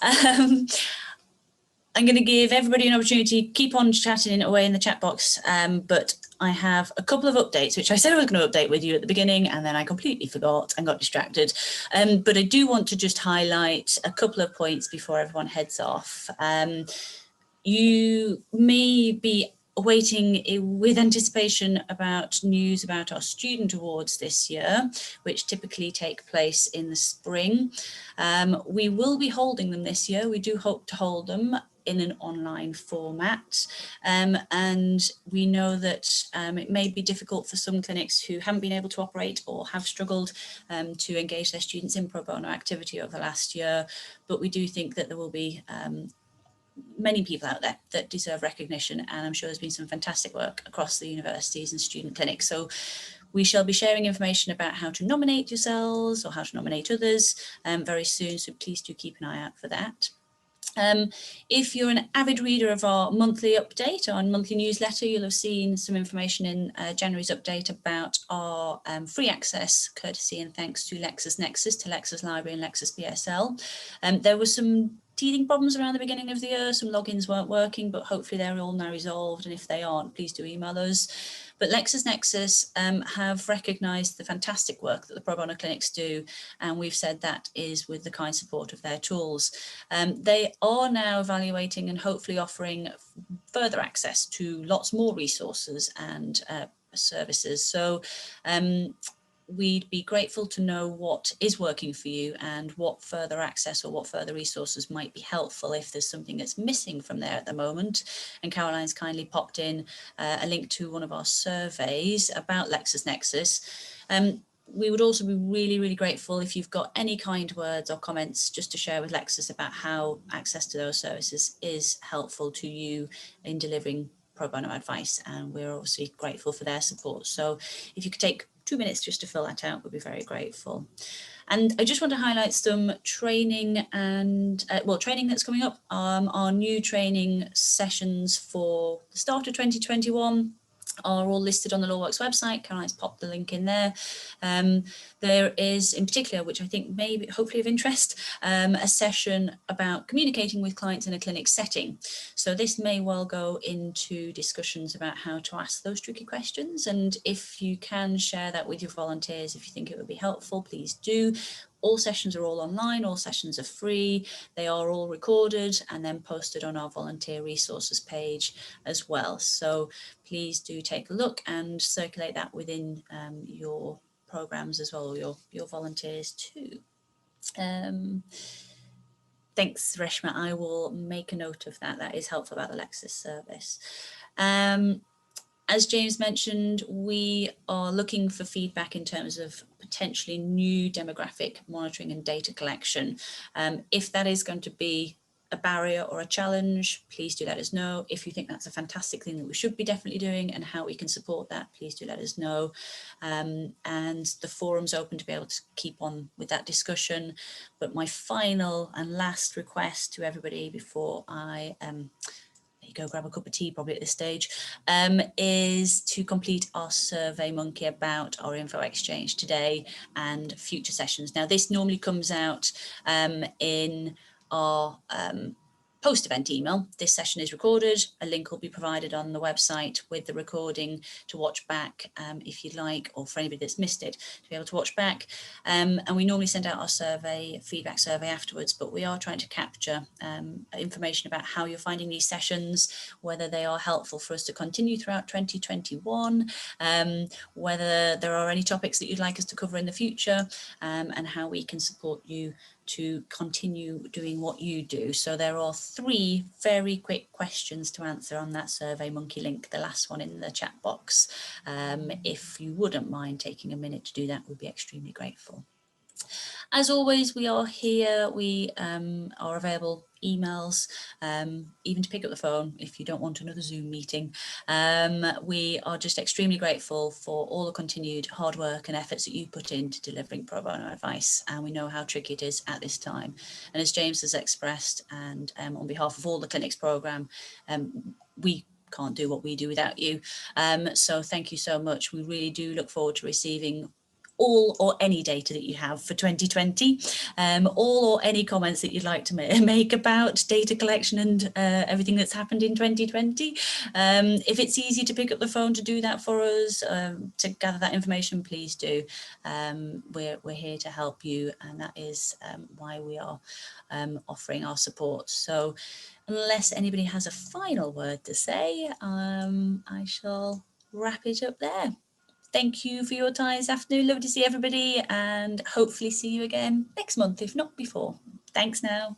I'm going to give everybody an opportunity to keep on chatting away in the chat box, but I have a couple of updates, which I said I was going to update with you at the beginning, and then I completely forgot and got distracted. But I do want to just highlight a couple of points before everyone heads off. You may be awaiting with anticipation about news about our student awards this year, which typically take place in the spring. We will be holding them this year. We do hope to hold them in an online format. And we know that it may be difficult for some clinics who haven't been able to operate or have struggled to engage their students in pro bono activity over the last year. But we do think that there will be many people out there that deserve recognition, and I'm sure there's been some fantastic work across the universities and student clinics. So we shall be sharing information about how to nominate yourselves or how to nominate others very soon, so please do keep an eye out for that. If you're an avid reader of our monthly update, our monthly newsletter, you'll have seen some information in January's update about our free access, courtesy and thanks to LexisNexis, to Lexis Library and Lexis BSL. There was some teething problems around the beginning of the year. Some logins weren't working, but hopefully they're all now resolved. And if they aren't, please do email us. But LexisNexis have recognised the fantastic work that the pro bono clinics do, and we've said that is with the kind support of their tools. They are now evaluating and hopefully offering further access to lots more resources and services. So we'd be grateful to know what is working for you and what further access or what further resources might be helpful if there's something that's missing from there at the moment. And Caroline's kindly popped in a link to one of our surveys about LexisNexis. We would also be really, really grateful if you've got any kind words or comments just to share with Lexis about how access to those services is helpful to you in delivering pro bono advice. And we're obviously grateful for their support. So if you could take 2 minutes just to fill that out, we'd be very grateful. And I just want to highlight some training and, training that's coming up. Our new training sessions for the start of 2021 are all listed on the LawWorks website. Caroline's popped the link in there. There is, in particular, which I think may be hopefully of interest, a session about communicating with clients in a clinic setting. So this may well go into discussions about how to ask those tricky questions. And if you can share that with your volunteers, if you think it would be helpful, please do. All sessions are all online, all sessions are free. They are all recorded and then posted on our volunteer resources page as well. So please do take a look and circulate that within your programs as well, your volunteers too. Thanks, Reshma. I will make a note of that. That is helpful about the Lexis service. As James mentioned, we are looking for feedback in terms of potentially new demographic monitoring and data collection. If that is going to be a barrier or a challenge, please do let us know. If you think that's a fantastic thing that we should be definitely doing and how we can support that, please do let us know. And the forum's open to be able to keep on with that discussion. But my final and last request to everybody before I go grab a cup of tea probably at this stage, is to complete our Survey Monkey about our InfoExchange today and future sessions. Now this normally comes out in our post-event email. This session is recorded. A link will be provided on the website with the recording to watch back if you'd like, or for anybody that's missed it to be able to watch back. And we normally send out our feedback survey afterwards, but we are trying to capture information about how you're finding these sessions, whether they are helpful for us to continue throughout 2021, whether there are any topics that you'd like us to cover in the future, and how we can support you to continue doing what you do. So there are 3 very quick questions to answer on that Survey Monkey link, the last one in the chat box. If you wouldn't mind taking a minute to do that, we'd be extremely grateful. As always, we are here. We are available emails, even to pick up the phone if you don't want another Zoom meeting. We are just extremely grateful for all the continued hard work and efforts that you put into delivering pro bono advice, and we know how tricky it is at this time. And as James has expressed, and on behalf of all the clinics programme, we can't do what we do without you. So thank you so much. We really do look forward to receiving all or any data that you have for 2020, all or any comments that you'd like to make about data collection and everything that's happened in 2020. If it's easy to pick up the phone to do that for us, to gather that information, please do. We're here to help you, and that is why we are offering our support. So unless anybody has a final word to say, I shall wrap it up there. Thank you for your time this afternoon. Lovely to see everybody, and hopefully see you again next month, if not before. Thanks now.